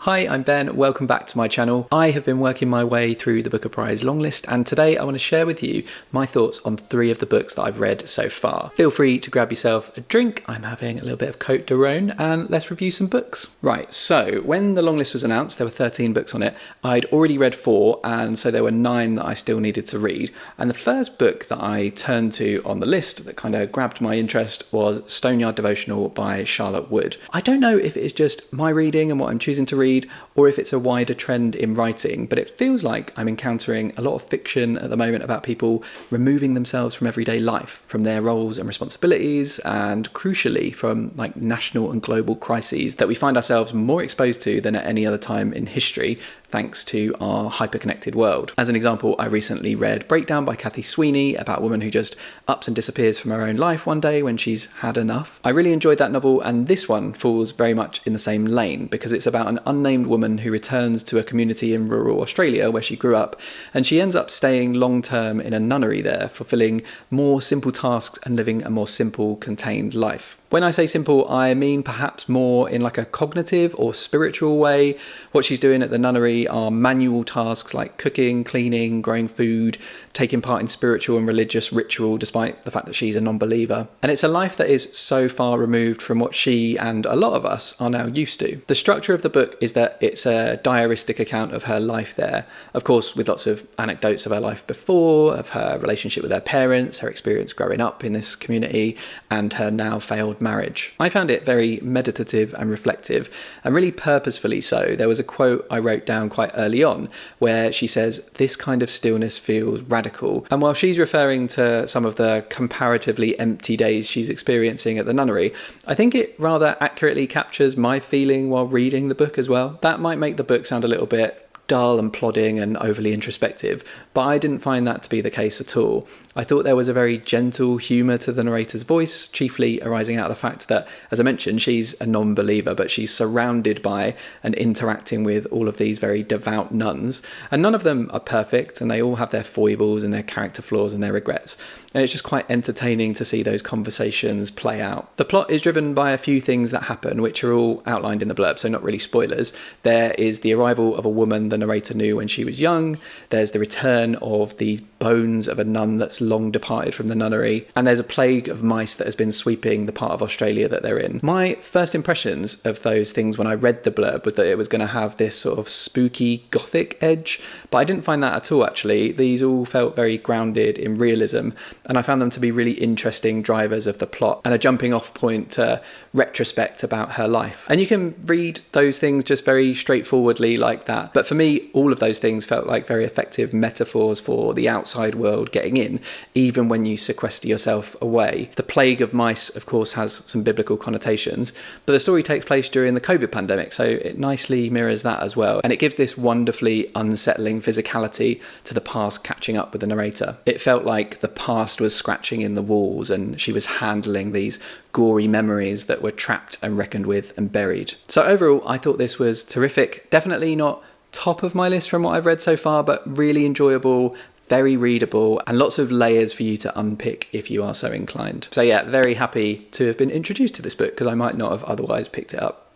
Hi, I'm Ben. Welcome back to my channel. I have been working my way through the Booker Prize longlist, and today I want to share with you my thoughts on 3 of the books that I've read so far. Feel free to grab yourself a drink. I'm having a little bit of Côte de Rhône, and let's review some books. Right, so when the longlist was announced, there were 13 books on it. I'd already read 4, and so there were 9 that I still needed to read. And the first book that I turned to on the list that kind of grabbed my interest was Yard Devotional by Charlotte Wood. I don't know if it's just my reading and what I'm choosing to read, or if it's a wider trend in writing, but it feels like I'm encountering a lot of fiction at the moment about people removing themselves from everyday life, from their roles and responsibilities, and crucially from like national and global crises that we find ourselves more exposed to than at any other time in history, thanks to our hyper-connected world. As an example, I recently read Breakdown by Cathy Sweeney about a woman who just ups and disappears from her own life one day when she's had enough. I really enjoyed that novel, and this one falls very much in the same lane because it's about an unnamed woman who returns to a community in rural Australia where she grew up, and she ends up staying long-term in a nunnery there, fulfilling more simple tasks and living a more simple, contained life. When I say simple, I mean perhaps more in like a cognitive or spiritual way. What she's doing at the nunnery are manual tasks like cooking, cleaning, growing food, taking part in spiritual and religious ritual despite the fact that she's a non-believer. And it's a life that is so far removed from what she and a lot of us are now used to. The structure of the book is that it's a diaristic account of her life there, of course with lots of anecdotes of her life before, of her relationship with her parents, her experience growing up in this community, and her now failed marriage. I found it very meditative and reflective, and really purposefully so. There was a quote I wrote down quite early on where she says, "This kind of stillness feels radical." And while she's referring to some of the comparatively empty days she's experiencing at the nunnery, I think it rather accurately captures my feeling while reading the book as well. That might make the book sound a little bit dull and plodding and overly introspective, but I didn't find that to be the case at all. I thought there was a very gentle humour to the narrator's voice, chiefly arising out of the fact that, as I mentioned, she's a non-believer, but she's surrounded by and interacting with all of these very devout nuns, and none of them are perfect, and they all have their foibles and their character flaws and their regrets, and it's just quite entertaining to see those conversations play out. The plot is driven by a few things that happen, which are all outlined in the blurb, so not really spoilers. There is the arrival of a woman the narrator knew when she was young, there's the return of the bones of a nun that's long departed from the nunnery, and there's a plague of mice that has been sweeping the part of Australia that they're in. My first impressions of those things when I read the blurb was that it was going to have this sort of spooky gothic edge, but I didn't find that at all actually. These all felt very grounded in realism, and I found them to be really interesting drivers of the plot and a jumping off point to retrospect about her life. And you can read those things just very straightforwardly like that, but for me all of those things felt like very effective metaphors for the outside world getting in, even when you sequester yourself away. The plague of mice, of course, has some biblical connotations, but the story takes place during the COVID pandemic, so it nicely mirrors that as well, and it gives this wonderfully unsettling physicality to the past catching up with the narrator. It felt like the past was scratching in the walls and she was handling these gory memories that were trapped and reckoned with and buried. So overall, I thought this was terrific. Definitely not top of my list from what I've read so far, but really enjoyable, very readable, and lots of layers for you to unpick if you are so inclined. So yeah, very happy to have been introduced to this book because I might not have otherwise picked it up.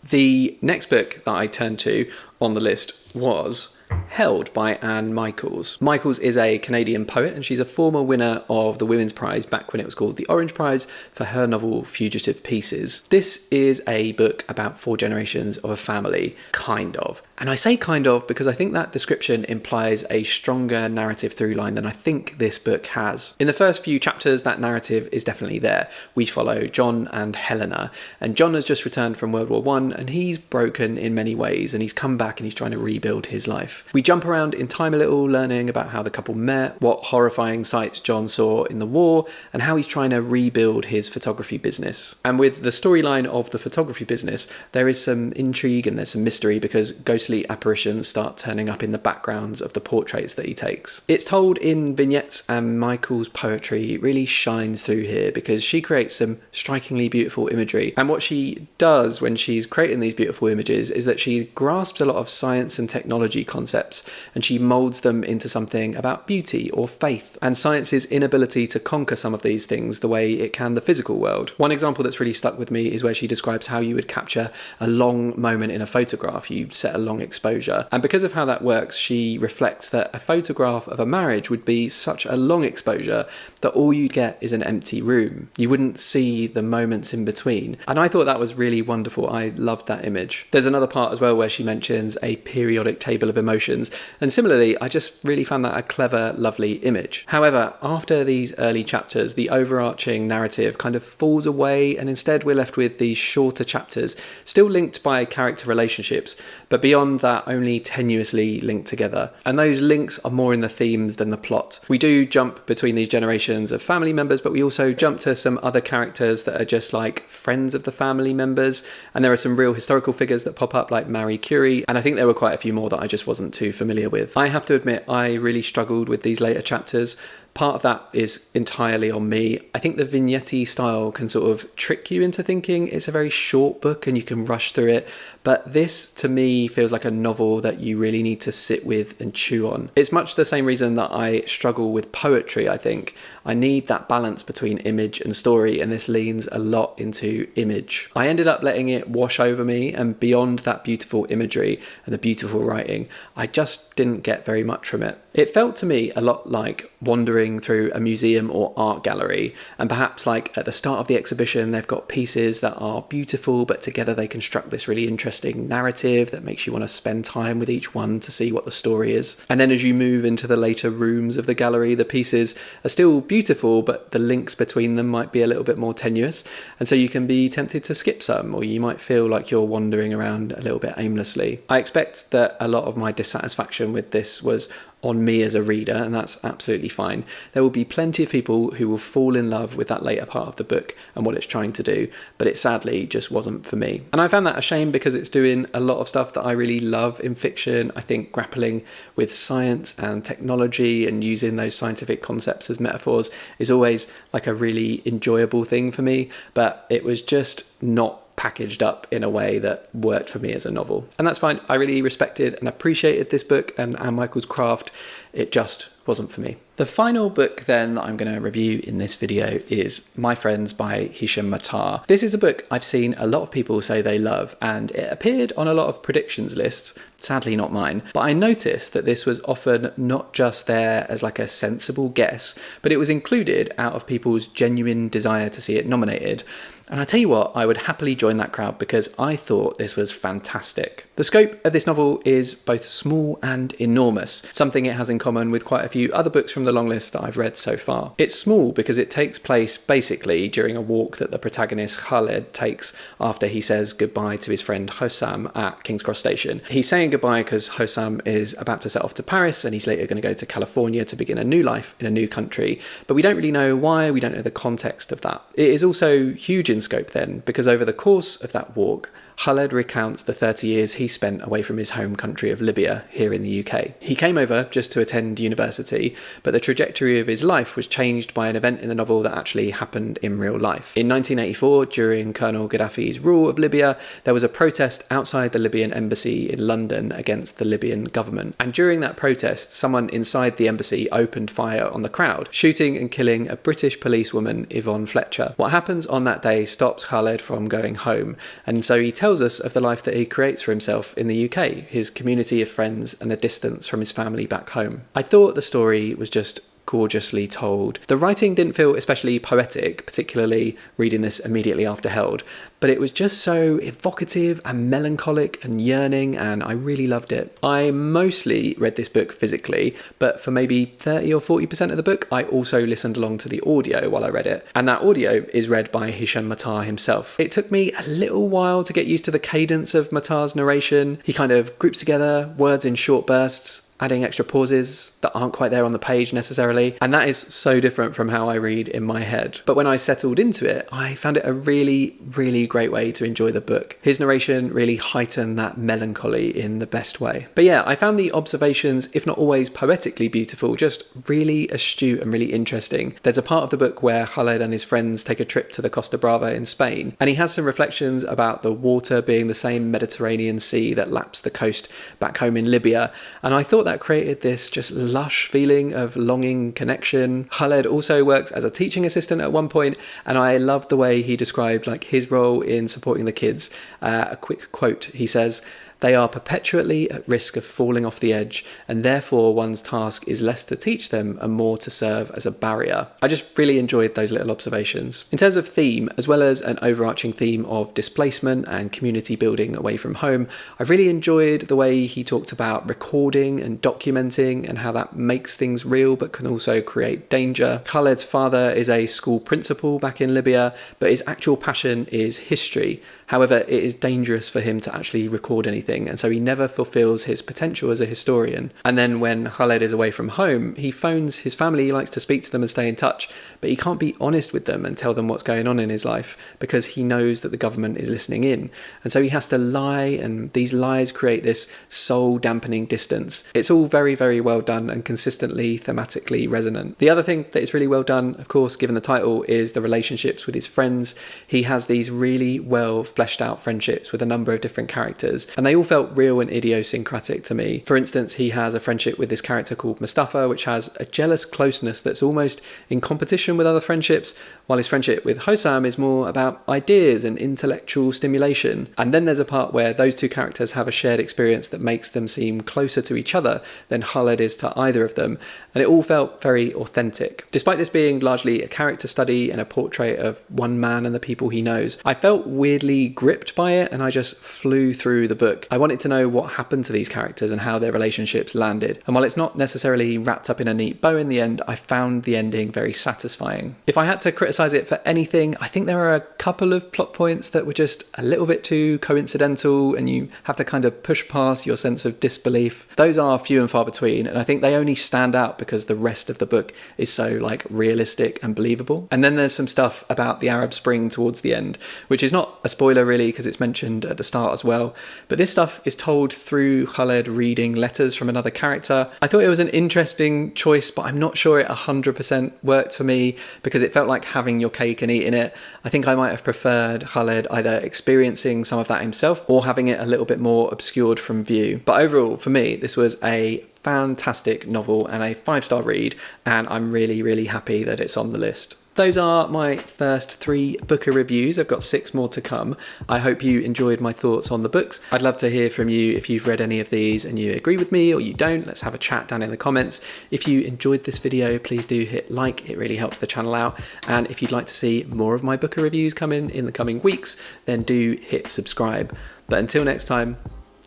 The next book that I turned to on the list was Held by Anne Michaels. Michaels is a Canadian poet, and she's a former winner of the Women's Prize back when it was called the Orange Prize for her novel Fugitive Pieces. This is a book about 4 generations of a family, kind of. And I say kind of because I think that description implies a stronger narrative through line than I think this book has. In the first few chapters, that narrative is definitely there. We follow John and Helena, and John has just returned from World War I, and he's broken in many ways, and he's come back and he's trying to rebuild his life. We jump around in time a little, learning about how the couple met, what horrifying sights John saw in the war, and how he's trying to rebuild his photography business. And with the storyline of the photography business, there is some intrigue and there's some mystery because ghostly apparitions start turning up in the backgrounds of the portraits that he takes. It's told in vignettes, and Michael's poetry really shines through here because she creates some strikingly beautiful imagery. And what she does when she's creating these beautiful images is that she grasps a lot of science and technology concepts concepts, and she moulds them into something about beauty or faith, and science's inability to conquer some of these things the way it can the physical world. One example that's really stuck with me is where she describes how you would capture a long moment in a photograph. You set a long exposure, and because of how that works, she reflects that a photograph of a marriage would be such a long exposure that all you'd get is an empty room. You wouldn't see the moments in between, and I thought that was really wonderful. I loved that image. There's another part as well where she mentions a periodic table of emotions, and similarly I just really found that a clever, lovely image. However, after these early chapters, the overarching narrative kind of falls away, and instead we're left with these shorter chapters, still linked by character relationships, but beyond that only tenuously linked together. And those links are more in the themes than the plot. We do jump between these generations of family members, but we also jump to some other characters that are just like friends of the family members, and there are some real historical figures that pop up like Marie Curie, and I think there were quite a few more that I just wasn't too familiar with. I have to admit, I really struggled with these later chapters. Part of that is entirely on me. I think the vignette style can sort of trick you into thinking it's a very short book and you can rush through it, but this to me feels like a novel that you really need to sit with and chew on. It's much the same reason that I struggle with poetry, I think. I need that balance between image and story, and this leans a lot into image. I ended up letting it wash over me, and beyond that beautiful imagery and the beautiful writing, I just didn't get very much from it. It felt to me a lot like wandering through a museum or art gallery, and perhaps like at the start of the exhibition they've got pieces that are beautiful, but together they construct this really interesting narrative that makes you want to spend time with each one to see what the story is. And then as you move into the later rooms of the gallery, the pieces are still beautiful, but the links between them might be a little bit more tenuous, and so you can be tempted to skip some, or you might feel like you're wandering around a little bit aimlessly. I expect that a lot of my dissatisfaction with this was on me as a reader, and that's absolutely fine. There will be plenty of people who will fall in love with that later part of the book and what it's trying to do, but it sadly just wasn't for me. And I found that a shame because it's doing a lot of stuff that I really love in fiction. I think grappling with science and technology and using those scientific concepts as metaphors is always like a really enjoyable thing for me, but it was just not packaged up in a way that worked for me as a novel. And that's fine. I really respected and appreciated this book and Anne Michael's craft. It just wasn't for me. The final book then that I'm going to review in this video is My Friends by Hisham Matar. This is a book I've seen a lot of people say they love, and it appeared on a lot of predictions lists, sadly not mine, but I noticed that this was often not just there as like a sensible guess, but it was included out of people's genuine desire to see it nominated. And I tell you what, I would happily join that crowd because I thought this was fantastic. The scope of this novel is both small and enormous, something it has in common with quite a few other books from the long list that I've read so far. It's small because it takes place basically during a walk that the protagonist Khaled takes after he says goodbye to his friend Hisham at King's Cross Station. He's saying goodbye because Hisham is about to set off to Paris and he's later going to go to California to begin a new life in a new country, but we don't really know why, we don't know the context of that. It is also huge in scope then, because over the course of that walk, Khaled recounts the 30 years he spent away from his home country of Libya here in the UK. He came over just to attend university, but the trajectory of his life was changed by an event in the novel that actually happened in real life. In 1984, during Colonel Gaddafi's rule of Libya, there was a protest outside the Libyan embassy in London against the Libyan government. And during that protest, someone inside the embassy opened fire on the crowd, shooting and killing a British policewoman, Yvonne Fletcher. What happens on that day stops Khaled from going home, and so he tells us of the life that he creates for himself in the UK, his community of friends and the distance from his family back home. I thought the story was just gorgeously told. The writing didn't feel especially poetic, particularly reading this immediately after Held, but it was just so evocative and melancholic and yearning, and I really loved it. I mostly read this book physically, but for maybe 30 or 40% of the book, I also listened along to the audio while I read it, and that audio is read by Hisham Matar himself. It took me a little while to get used to the cadence of Matar's narration. He kind of groups together words in short bursts, adding extra pauses that aren't quite there on the page necessarily. And that is so different from how I read in my head. But when I settled into it, I found it a really, really great way to enjoy the book. His narration really heightened that melancholy in the best way. But yeah, I found the observations, if not always poetically beautiful, just really astute and really interesting. There's a part of the book where Khaled and his friends take a trip to the Costa Brava in Spain, and he has some reflections about the water being the same Mediterranean Sea that laps the coast back home in Libya. And I thought that created this just lush feeling of longing connection. Khaled also works as a teaching assistant at one point, and I love the way he described like his role in supporting the kids. A quick quote, he says, "They are perpetually at risk of falling off the edge, and therefore one's task is less to teach them and more to serve as a barrier." I just really enjoyed those little observations. In terms of theme, as well as an overarching theme of displacement and community building away from home, I really enjoyed the way he talked about recording and documenting and how that makes things real but can also create danger. Khaled's father is a school principal back in Libya, but his actual passion is history. However, it is dangerous for him to actually record anything, and so he never fulfills his potential as a historian. And then when Khaled is away from home, he phones his family, he likes to speak to them and stay in touch, but he can't be honest with them and tell them what's going on in his life because he knows that the government is listening in. And so he has to lie, and these lies create this soul-dampening distance. It's all very, very well done and consistently thematically resonant. The other thing that is really well done, of course, given the title, is the relationships with his friends. He has these really well fleshed out friendships with a number of different characters, and they all felt real and idiosyncratic to me. For instance, he has a friendship with this character called Mustafa, which has a jealous closeness that's almost in competition with other friendships, while his friendship with Hisham is more about ideas and intellectual stimulation. And then there's a part where those two characters have a shared experience that makes them seem closer to each other than Khaled is to either of them, and it all felt very authentic. Despite this being largely a character study and a portrait of one man and the people he knows, I felt weirdly gripped by it, and I just flew through the book. I wanted to know what happened to these characters and how their relationships landed. And while it's not necessarily wrapped up in a neat bow in the end, I found the ending very satisfying. If I had to criticize it for anything, I think there are a couple of plot points that were just a little bit too coincidental, and you have to kind of push past your sense of disbelief. Those are few and far between, and I think they only stand out because the rest of the book is so like realistic and believable. And then there's some stuff about the Arab Spring towards the end, which is not a spoiler really because it's mentioned at the start as well, but this stuff is told through Khaled reading letters from another character. I thought it was an interesting choice, but I'm not sure it 100% worked for me because it felt like having your cake and eating it. I think I might have preferred Khaled either experiencing some of that himself or having it a little bit more obscured from view. But overall, for me, this was a fantastic novel and a 5-star read, and I'm really, really happy that it's on the list. Those are my first 3 Booker reviews. I've got 6 more to come. I hope you enjoyed my thoughts on the books. I'd love to hear from you if you've read any of these and you agree with me or you don't. Let's have a chat down in the comments. If you enjoyed this video, please do hit like. It really helps the channel out. And if you'd like to see more of my Booker reviews come in the coming weeks, then do hit subscribe. But until next time,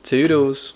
toodles.